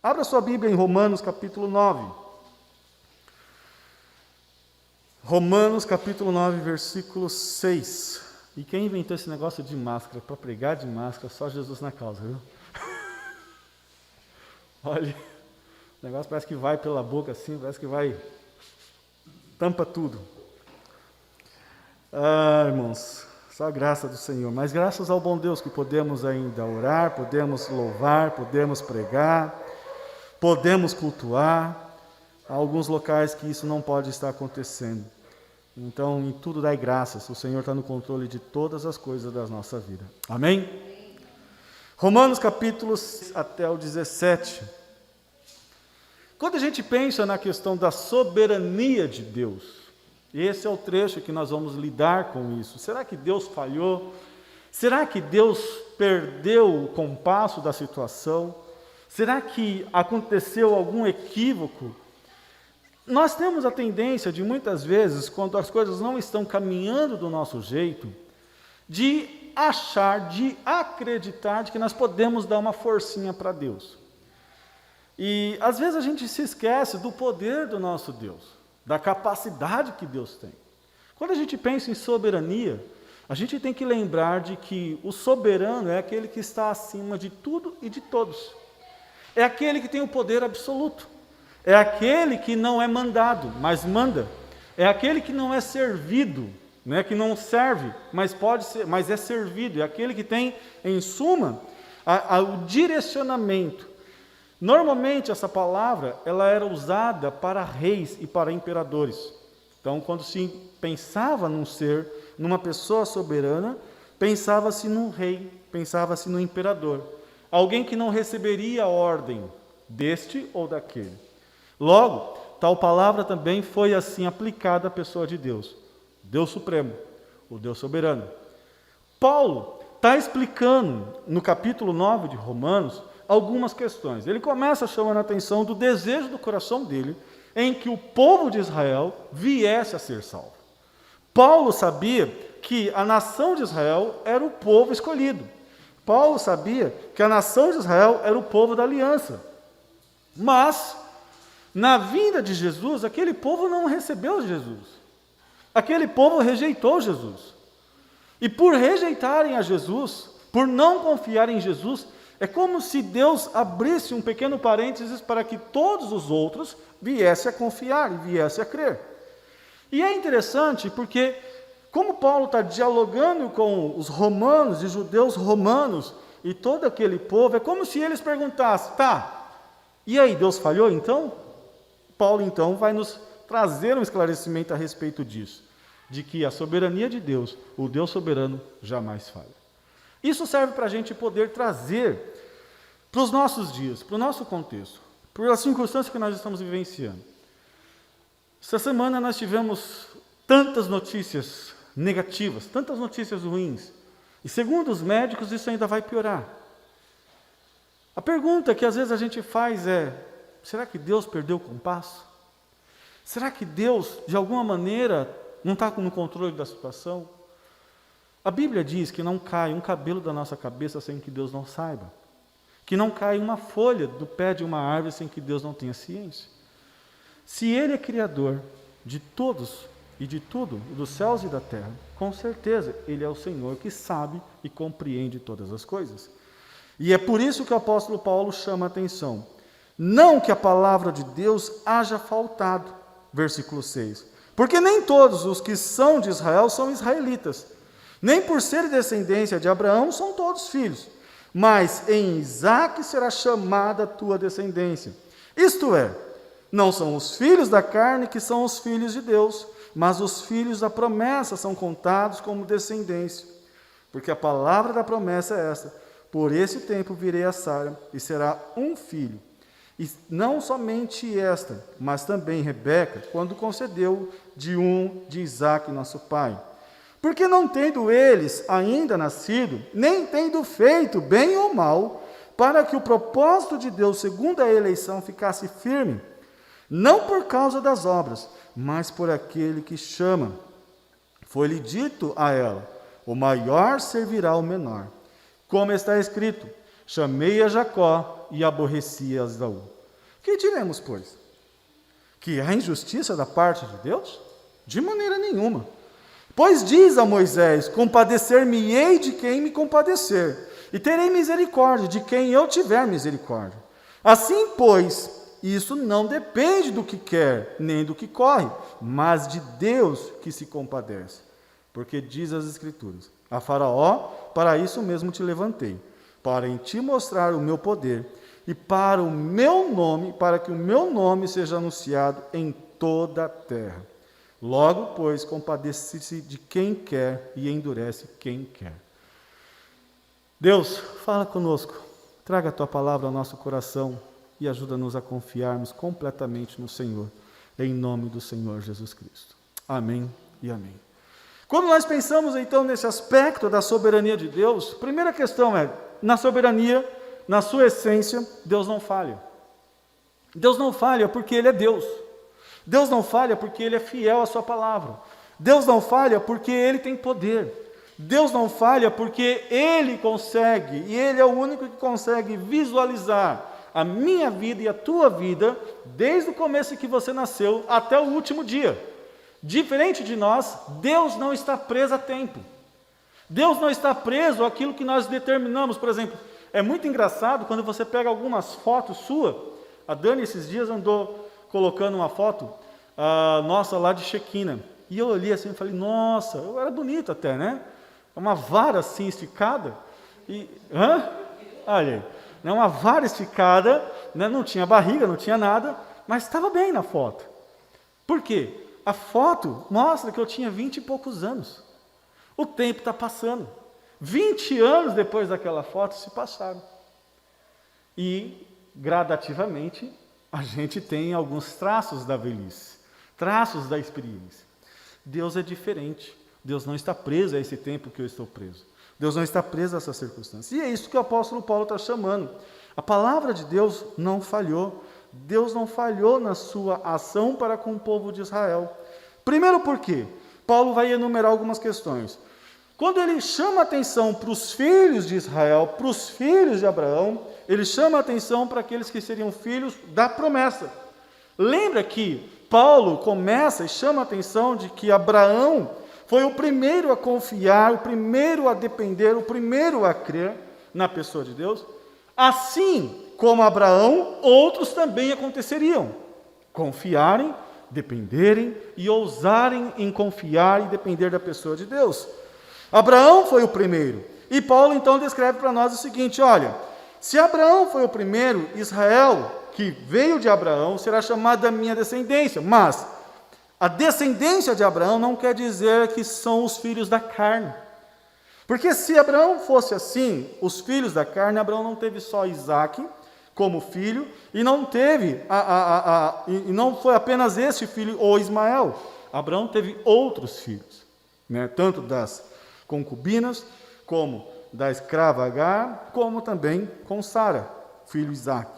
Abra sua Bíblia em Romanos capítulo 9. Romanos capítulo 9, versículo 6. E quem inventou esse negócio de máscara, para pregar de máscara, só Jesus na causa, viu? Olha, o negócio parece que vai pela boca assim, parece que vai, tampa tudo. Ah, irmãos, só a graça do Senhor. Mas graças ao bom Deus que podemos ainda orar, podemos louvar, podemos pregar, podemos cultuar. Há alguns locais que isso não pode estar acontecendo. Então, em tudo dai graças. O Senhor está no controle de todas as coisas da nossa vida. Amém? Romanos capítulo 6 até o 17. Quando a gente pensa na questão da soberania de Deus, esse é o trecho que nós vamos lidar com isso. Será que Deus falhou? Será que Deus perdeu o compasso da situação? Será que aconteceu algum equívoco? Nós temos a tendência de, muitas vezes, quando as coisas não estão caminhando do nosso jeito, de achar, de acreditar de que nós podemos dar uma forcinha para Deus. E, às vezes, a gente se esquece do poder do nosso Deus, da capacidade que Deus tem. Quando a gente pensa em soberania, a gente tem que lembrar de que o soberano é aquele que está acima de tudo e de todos. É aquele que tem o poder absoluto. É aquele que não é mandado, mas manda. É aquele que não é servido, né, que não serve, mas pode ser, mas é servido. É aquele que tem, em suma, o direcionamento. Normalmente essa palavra ela era usada para reis e para imperadores. Então, quando se pensava num ser, numa pessoa soberana, pensava-se num rei, pensava-se no imperador. Alguém que não receberia ordem deste ou daquele. Logo, tal palavra também foi assim aplicada à pessoa de Deus. Deus Supremo, o Deus Soberano. Paulo está explicando no capítulo 9 de Romanos algumas questões. Ele começa chamando a atenção do desejo do coração dele em que o povo de Israel viesse a ser salvo. Paulo sabia que a nação de Israel era o povo escolhido. Paulo sabia que a nação de Israel era o povo da aliança. Mas, na vinda de Jesus, aquele povo não recebeu Jesus. Aquele povo rejeitou Jesus. E por rejeitarem a Jesus, por não confiar em Jesus, é como se Deus abrisse um pequeno parênteses para que todos os outros viessem a confiar e viessem a crer. E é interessante porque, como Paulo está dialogando com os romanos e judeus romanos e todo aquele povo, é como se eles perguntassem, tá, e aí, Deus falhou então? Paulo então vai nos trazer um esclarecimento a respeito disso, de que a soberania de Deus, o Deus soberano, jamais falha. Isso serve para a gente poder trazer para os nossos dias, para o nosso contexto, para as circunstâncias que nós estamos vivenciando. Essa semana nós tivemos tantas notícias negativas, tantas notícias ruins, e segundo os médicos isso ainda vai piorar. A pergunta que às vezes a gente faz é, será que Deus perdeu o compasso? Será que Deus, de alguma maneira, não está no controle da situação? A Bíblia diz que não cai um cabelo da nossa cabeça sem que Deus não saiba. Que não cai uma folha do pé de uma árvore sem que Deus não tenha ciência. Se Ele é Criador de todos e de tudo, dos céus e da terra, com certeza Ele é o Senhor que sabe e compreende todas as coisas. E é por isso que o apóstolo Paulo chama a atenção. Não que a palavra de Deus haja faltado, versículo 6. Porque nem todos os que são de Israel são israelitas. Nem por ser descendência de Abraão são todos filhos. Mas em Isaque será chamada a tua descendência. Isto é, não são os filhos da carne que são os filhos de Deus, mas os filhos da promessa são contados como descendência. Porque a palavra da promessa é esta: por esse tempo virei a Sara, e será um filho. E não somente esta, mas também Rebeca, quando concedeu de Isaque, nosso pai. Porque não tendo eles ainda nascido, nem tendo feito bem ou mal, para que o propósito de Deus, segundo a eleição, ficasse firme, não por causa das obras, mas por aquele que chama. Foi-lhe dito a ela: o maior servirá ao menor. Como está escrito: chamei a Jacó e aborreci a Esaú. Que diremos, pois? Que há injustiça da parte de Deus? De maneira nenhuma. Pois diz a Moisés: compadecer-me-ei de quem me compadecer, e terei misericórdia de quem eu tiver misericórdia. Assim, pois, isso não depende do que quer, nem do que corre, mas de Deus que se compadece. Porque diz as Escrituras: a Faraó, para isso mesmo te levantei, para em ti mostrar o meu poder, e para o meu nome, para que o meu nome seja anunciado em toda a terra. Logo, pois, compadece-se de quem quer e endurece quem quer. Deus, fala conosco, traga a tua palavra ao nosso coração e ajuda-nos a confiarmos completamente no Senhor, em nome do Senhor Jesus Cristo. Amém e amém. Quando nós pensamos então nesse aspecto da soberania de Deus, a primeira questão é, na soberania, na sua essência, Deus não falha. Deus não falha porque Ele é Deus. Deus não falha porque Ele é fiel à sua palavra. Deus não falha porque Ele tem poder. Deus não falha porque Ele consegue, e Ele é o único que consegue visualizar a minha vida e a tua vida, desde o começo que você nasceu até o último dia. Diferente de nós, Deus não está preso a tempo. Deus não está preso àquilo que nós determinamos. Por exemplo, é muito engraçado quando você pega algumas fotos suas. A Dani esses dias andou colocando uma foto nossa lá de Shekinah. E eu olhei assim e falei, nossa, eu era bonito até, né? Uma vara assim esticada. Olha aí, né? Uma vara esticada, né? Não tinha barriga, não tinha nada, mas estava bem na foto. Por quê? A foto mostra que eu tinha 20 e poucos anos. O tempo está passando. 20 anos depois daquela foto se passaram. E, gradativamente, a gente tem alguns traços da velhice, traços da experiência. Deus é diferente. Deus não está preso a esse tempo que eu estou preso. Deus não está preso a essas circunstâncias. E é isso que o apóstolo Paulo está chamando. A palavra de Deus não falhou. Deus não falhou na sua ação para com o povo de Israel. Primeiro por quê? Paulo vai enumerar algumas questões. Quando ele chama a atenção para os filhos de Israel, para os filhos de Abraão, ele chama a atenção para aqueles que seriam filhos da promessa. Lembra que Paulo começa e chama a atenção de que Abraão foi o primeiro a confiar, o primeiro a depender, o primeiro a crer na pessoa de Deus? Assim como Abraão, outros também aconteceriam. Confiarem, dependerem e ousarem em confiar e depender da pessoa de Deus. Abraão foi o primeiro. E Paulo então descreve para nós o seguinte, olha, se Abraão foi o primeiro, Israel, que veio de Abraão, será chamado da minha descendência. Mas a descendência de Abraão não quer dizer que são os filhos da carne. Porque se Abraão fosse assim, os filhos da carne, Abraão não teve só Isaque como filho, e não teve, e não foi apenas este filho, ou Ismael. Abraão teve outros filhos, né? Tanto das concubinas, como da escrava Agar, como também com Sara, filho Isaque.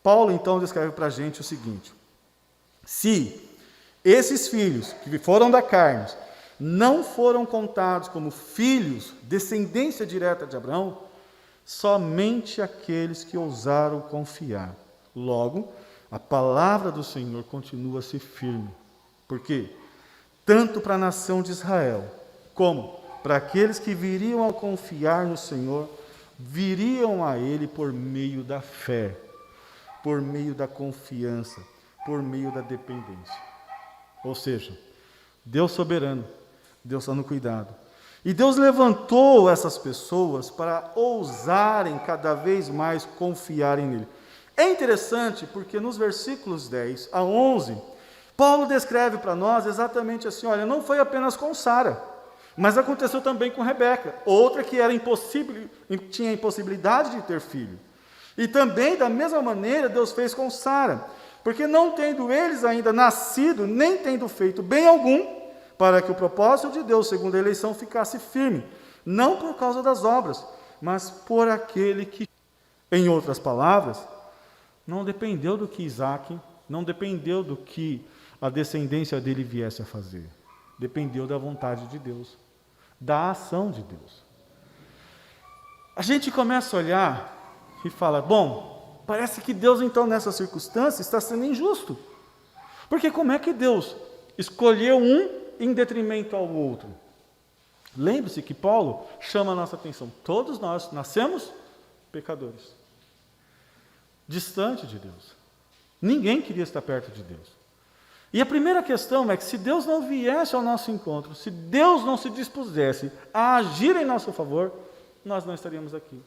Paulo então descreve para a gente o seguinte, se esses filhos que foram da carne não foram contados como filhos, descendência direta de Abraão, somente aqueles que ousaram confiar. Logo, a palavra do Senhor continua a ser firme. Por quê? Tanto para a nação de Israel, como para aqueles que viriam a confiar no Senhor, viriam a Ele por meio da fé, por meio da confiança, por meio da dependência. Ou seja, Deus soberano, Deus está no cuidado. E Deus levantou essas pessoas para ousarem cada vez mais confiarem nele. É interessante porque nos versículos 10 a 11, Paulo descreve para nós exatamente assim, olha, não foi apenas com Sara, mas aconteceu também com Rebeca, outra que era impossível, tinha impossibilidade de ter filho. E também, da mesma maneira, Deus fez com Sara, porque não tendo eles ainda nascido, nem tendo feito bem algum, para que o propósito de Deus, segundo a eleição, ficasse firme, não por causa das obras, mas por aquele que, em outras palavras, não dependeu do que Isaque, não dependeu do que a descendência dele viesse a fazer, dependeu da vontade de Deus, da ação de Deus. A gente começa a olhar e fala, bom, Parece que Deus, então, nessa circunstância, está sendo injusto. Porque como é que Deus escolheu um em detrimento ao outro? Lembre-se que Paulo chama a nossa atenção. Todos nós nascemos pecadores, distante de Deus. Ninguém queria estar perto de Deus. E a primeira questão é que se Deus não viesse ao nosso encontro, se Deus não se dispusesse a agir em nosso favor, nós não estaríamos aqui.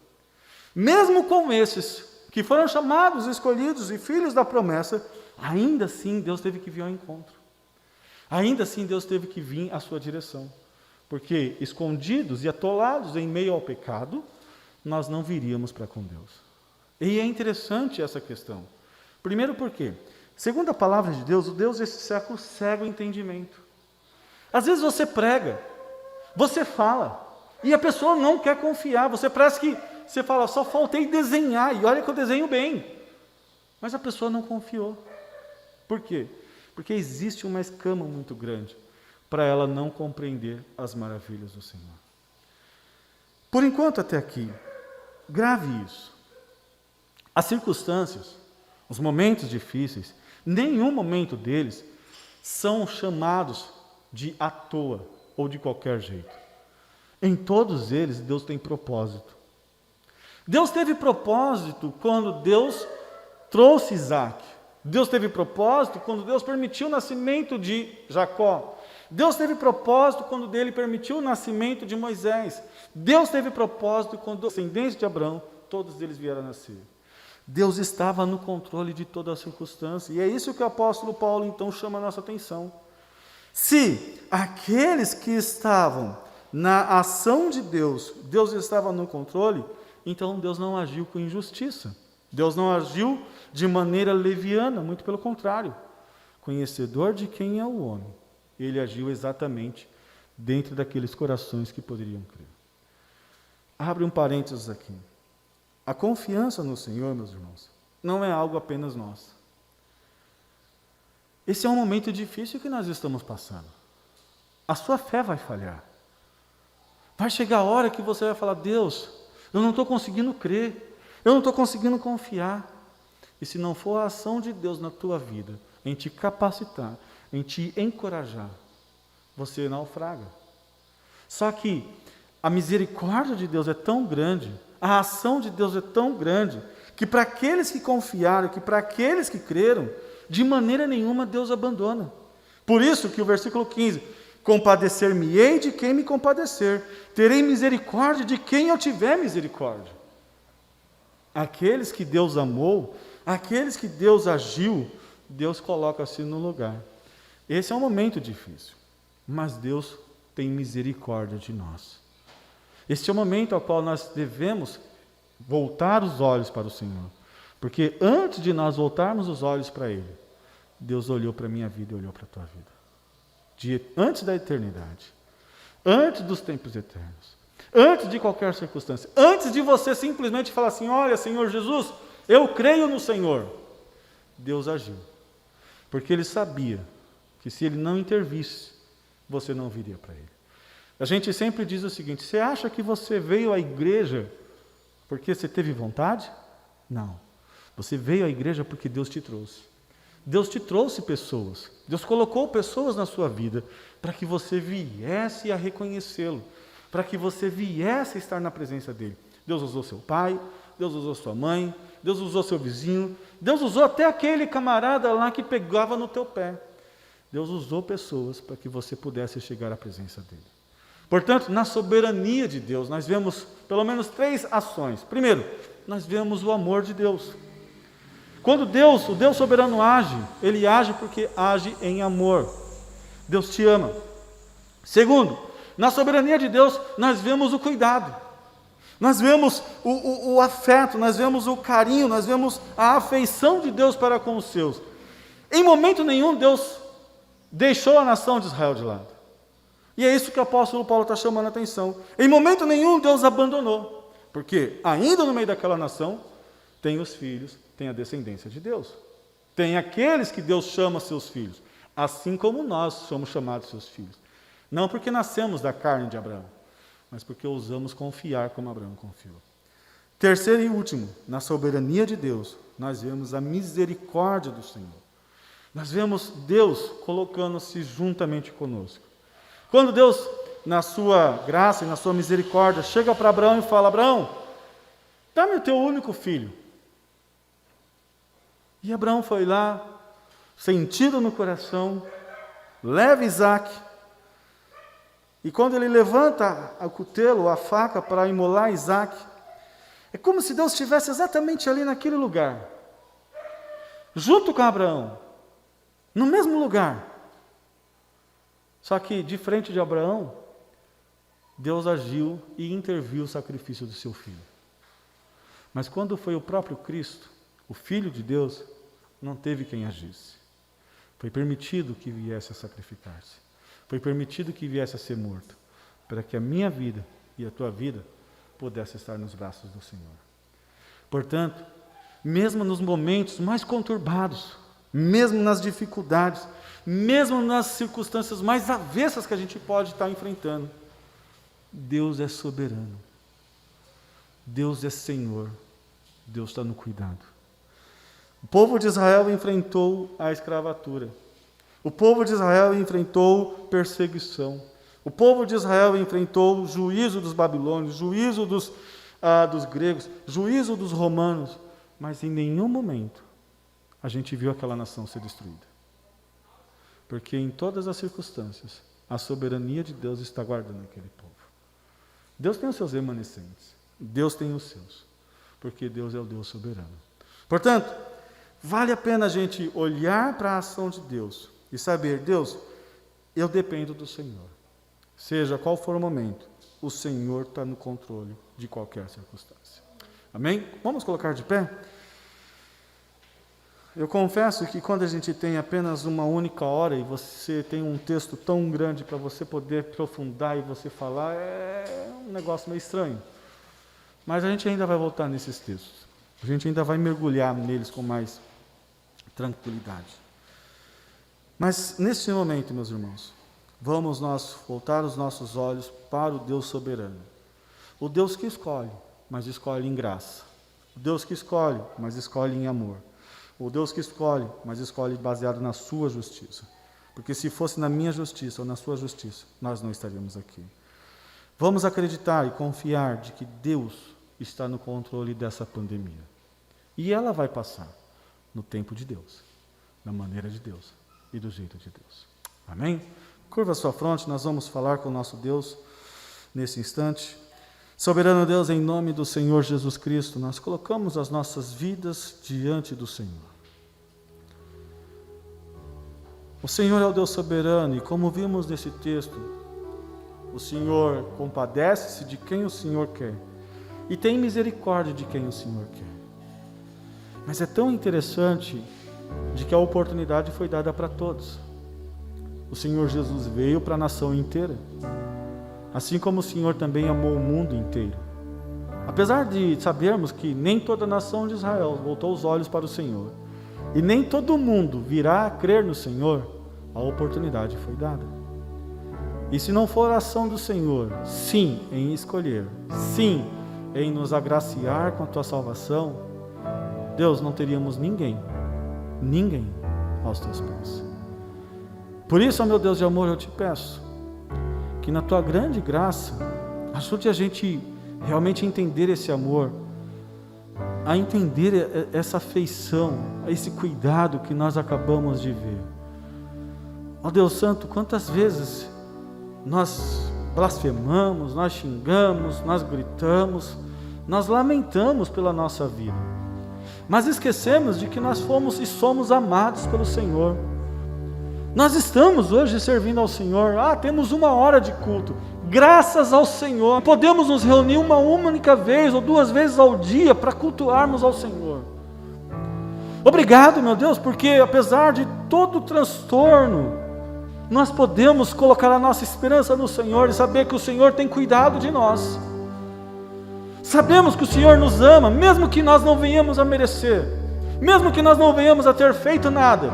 Mesmo com esses que foram chamados, escolhidos e filhos da promessa, ainda assim Deus teve que vir ao encontro. Ainda assim Deus teve que vir à sua direção. Porque escondidos e atolados em meio ao pecado, nós não viríamos para com Deus. E é interessante essa questão. Primeiro porque, segundo a palavra de Deus, o Deus desse século cega o entendimento. Às vezes você prega, você fala, e a pessoa não quer confiar. Você parece que, você fala, só faltei desenhar, e olha que eu desenho bem. Mas a pessoa não confiou. Por quê? Porque existe uma escama muito grande para ela não compreender as maravilhas do Senhor. Por enquanto até aqui, grave isso. As circunstâncias, os momentos difíceis, nenhum momento deles são chamados de à toa ou de qualquer jeito. Em todos eles, Deus tem propósito. Deus teve propósito quando Deus trouxe Isaac. Deus teve propósito quando Deus permitiu o nascimento de Jacó. Deus teve propósito quando Ele permitiu o nascimento de Moisés. Deus teve propósito quando os descendentes de Abraão, todos eles vieram a nascer. Deus estava no controle de toda a circunstância. E é isso que o apóstolo Paulo então chama a nossa atenção. Se aqueles que estavam na ação de Deus, Deus estava no controle, então Deus não agiu com injustiça. Deus não agiu de maneira leviana, muito pelo contrário. Conhecedor de quem é o homem, Ele agiu exatamente dentro daqueles corações que poderiam crer. Abre um parênteses aqui. A confiança no Senhor, meus irmãos, não é algo apenas nosso. Esse é um momento difícil que nós estamos passando. A sua fé vai falhar. Vai chegar a hora que você vai falar, Deus, eu não estou conseguindo crer, eu não estou conseguindo confiar. E se não for a ação de Deus na tua vida, em te capacitar, em te encorajar, você naufraga. Só que a misericórdia de Deus é tão grande, a ação de Deus é tão grande, que para aqueles que confiaram, que para aqueles que creram, de maneira nenhuma Deus abandona. Por isso que o versículo 15, compadecer-me-ei de quem me compadecer, terei misericórdia de quem eu tiver misericórdia. Aqueles que Deus amou, aqueles que Deus agiu, Deus coloca-se no lugar. Esse é um momento difícil, mas Deus tem misericórdia de nós. Este é o momento ao qual nós devemos voltar os olhos para o Senhor. Porque antes de nós voltarmos os olhos para Ele, Deus olhou para a minha vida e olhou para a tua vida. Antes da eternidade, antes dos tempos eternos, antes de qualquer circunstância, antes de você simplesmente falar assim, olha, Senhor Jesus, eu creio no Senhor. Deus agiu. Porque Ele sabia que se Ele não intervisse, você não viria para Ele. A gente sempre diz o seguinte, você acha que você veio à igreja porque você teve vontade? Não. Você veio à igreja porque Deus te trouxe. Deus te trouxe pessoas. Deus colocou pessoas na sua vida para que você viesse a reconhecê-lo, para que você viesse a estar na presença dEle. Deus usou seu pai, Deus usou sua mãe, Deus usou seu vizinho, Deus usou até aquele camarada lá que pegava no teu pé. Deus usou pessoas para que você pudesse chegar à presença dEle. Portanto, na soberania de Deus, nós vemos pelo menos 3 ações. Primeiro, nós vemos o amor de Deus. Quando Deus, o Deus soberano age, Ele age porque age em amor. Deus te ama. Segundo, na soberania de Deus, nós vemos o cuidado. Nós vemos o afeto, nós vemos o carinho, nós vemos a afeição de Deus para com os seus. Em momento nenhum, Deus deixou a nação de Israel de lado. E é isso que o apóstolo Paulo está chamando a atenção. Em momento nenhum Deus abandonou, porque ainda no meio daquela nação, tem os filhos, tem a descendência de Deus. Tem aqueles que Deus chama seus filhos, assim como nós somos chamados seus filhos. Não porque nascemos da carne de Abraão, mas porque ousamos confiar como Abraão confiou. Terceiro e último, na soberania de Deus, nós vemos a misericórdia do Senhor. Nós vemos Deus colocando-se juntamente conosco. Quando Deus, na sua graça e na sua misericórdia, chega para Abraão e fala: Abraão, dá-me o teu único filho. E Abraão foi lá, sentido no coração, leva Isaque, e quando ele levanta o cutelo, a faca para imolar Isaque, é como se Deus estivesse exatamente ali naquele lugar, junto com Abraão, no mesmo lugar. Só que, de frente de Abraão, Deus agiu e interviu o sacrifício do seu filho. Mas quando foi o próprio Cristo, o Filho de Deus, não teve quem agisse. Foi permitido que viesse a sacrificar-se. Foi permitido que viesse a ser morto, para que a minha vida e a tua vida pudesse estar nos braços do Senhor. Portanto, mesmo nos momentos mais conturbados, mesmo nas dificuldades, mesmo nas circunstâncias mais avessas que a gente pode estar enfrentando, Deus é soberano. Deus é Senhor. Deus está no cuidado. O povo de Israel enfrentou a escravatura. O povo de Israel enfrentou perseguição. O povo de Israel enfrentou o juízo dos babilônios, juízo dos gregos, juízo dos romanos. Mas em nenhum momento a gente viu aquela nação ser destruída. Porque em todas as circunstâncias, a soberania de Deus está guardando aquele povo. Deus tem os seus remanescentes. Deus tem os seus. Porque Deus é o Deus soberano. Portanto, vale a pena a gente olhar para a ação de Deus e saber: Deus, eu dependo do Senhor. Seja qual for o momento, o Senhor está no controle de qualquer circunstância. Amém? Vamos colocar de pé? Eu confesso que quando a gente tem apenas uma única hora e você tem um texto tão grande para você poder aprofundar e você falar, é um negócio meio estranho. Mas a gente ainda vai voltar nesses textos. A gente ainda vai mergulhar neles com mais tranquilidade. Mas nesse momento, meus irmãos, vamos nós voltar os nossos olhos para o Deus soberano. O Deus que escolhe, mas escolhe em graça. O Deus que escolhe, mas escolhe em amor. O Deus que escolhe, mas escolhe baseado na sua justiça. Porque se fosse na minha justiça ou na sua justiça, nós não estaríamos aqui. Vamos acreditar e confiar de que Deus está no controle dessa pandemia. E ela vai passar no tempo de Deus, na maneira de Deus e do jeito de Deus. Amém? Curva a sua fronte, nós vamos falar com o nosso Deus nesse instante. Soberano Deus, em nome do Senhor Jesus Cristo, nós colocamos as nossas vidas diante do Senhor. O Senhor é o Deus soberano e, como vimos nesse texto, o Senhor compadece-se de quem o Senhor quer e tem misericórdia de quem o Senhor quer. Mas é tão interessante de que a oportunidade foi dada para todos. O Senhor Jesus veio para a nação inteira, assim como o Senhor também amou o mundo inteiro. Apesar de sabermos que nem toda a nação de Israel voltou os olhos para o Senhor, e nem todo mundo virá a crer no Senhor, a oportunidade foi dada. E se não for a ação do Senhor, sim, em escolher, sim, em nos agraciar com a tua salvação, Deus, não teríamos ninguém aos teus pés. Por isso, ó meu Deus de amor, eu te peço que na tua grande graça ajude a gente realmente a entender esse amor, a entender essa afeição, esse cuidado que nós acabamos de ver. Ó Deus Santo, quantas vezes nós blasfemamos, nós xingamos, nós gritamos, nós lamentamos pela nossa vida, mas esquecemos de que nós fomos e somos amados pelo Senhor. Nós estamos hoje servindo ao Senhor, temos 1 hora de culto, graças ao Senhor, podemos nos reunir uma única vez ou 2 vezes ao dia para cultuarmos ao Senhor. Obrigado, meu Deus, porque apesar de todo o transtorno, nós podemos colocar a nossa esperança no Senhor e saber que o Senhor tem cuidado de nós. Sabemos que o Senhor nos ama, mesmo que nós não venhamos a merecer, mesmo que nós não venhamos a ter feito nada.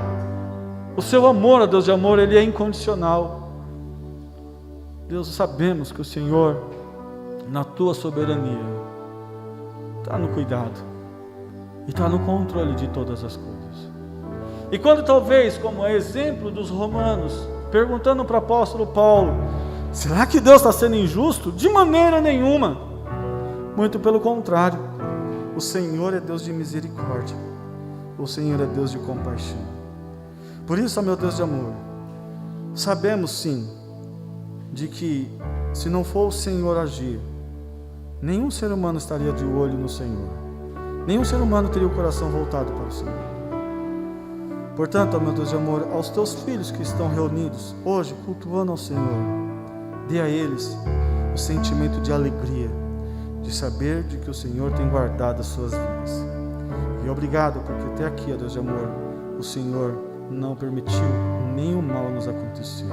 O seu amor, ó Deus de amor, ele é incondicional. Deus, sabemos que o Senhor, na tua soberania, está no cuidado e está no controle de todas as coisas. E quando talvez, como é exemplo dos romanos, perguntando para o apóstolo Paulo, será que Deus está sendo injusto? De maneira nenhuma. Muito pelo contrário, o Senhor é Deus de misericórdia, o Senhor é Deus de compaixão. Por isso, ó meu Deus de amor, sabemos sim, de que se não for o Senhor agir, nenhum ser humano estaria de olho no Senhor, nenhum ser humano teria o coração voltado para o Senhor. Portanto, ó meu Deus de amor, aos teus filhos que estão reunidos hoje, cultuando ao Senhor, dê a eles o sentimento de alegria, de saber de que o Senhor tem guardado as suas vidas. E obrigado, porque até aqui, ó Deus de amor, o Senhor não permitiu nenhum mal nos acontecer.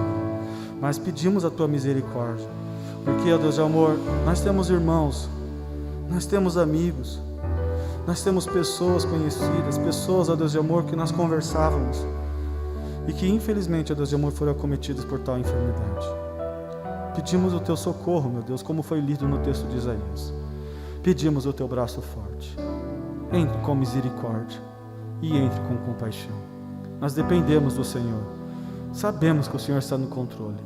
Mas pedimos a tua misericórdia, porque, ó Deus de amor, nós temos irmãos, nós temos amigos, nós temos pessoas conhecidas, pessoas, ó Deus de amor, que nós conversávamos e que infelizmente, ó Deus de amor, foram acometidas por tal enfermidade. Pedimos o teu socorro, meu Deus, como foi lido no texto de Isaías. Pedimos o teu braço forte. Entre com misericórdia e entre com compaixão. Nós dependemos do Senhor. Sabemos que o Senhor está no controle.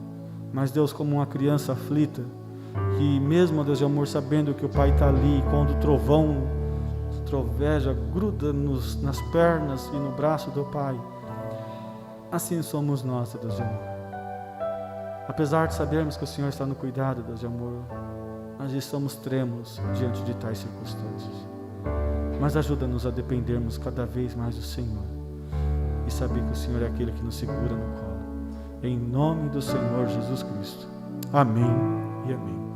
Mas Deus, como uma criança aflita, que mesmo, ó Deus de amor, sabendo que o Pai está ali, quando o trovão troveja, gruda nas pernas e no braço do Pai, assim somos nós, ó Deus de amor. Apesar de sabermos que o Senhor está no cuidado, Deus de amor, nós estamos trêmulos diante de tais circunstâncias. Mas ajuda-nos a dependermos cada vez mais do Senhor e saber que o Senhor é aquele que nos segura no colo. Em nome do Senhor Jesus Cristo. Amém e amém.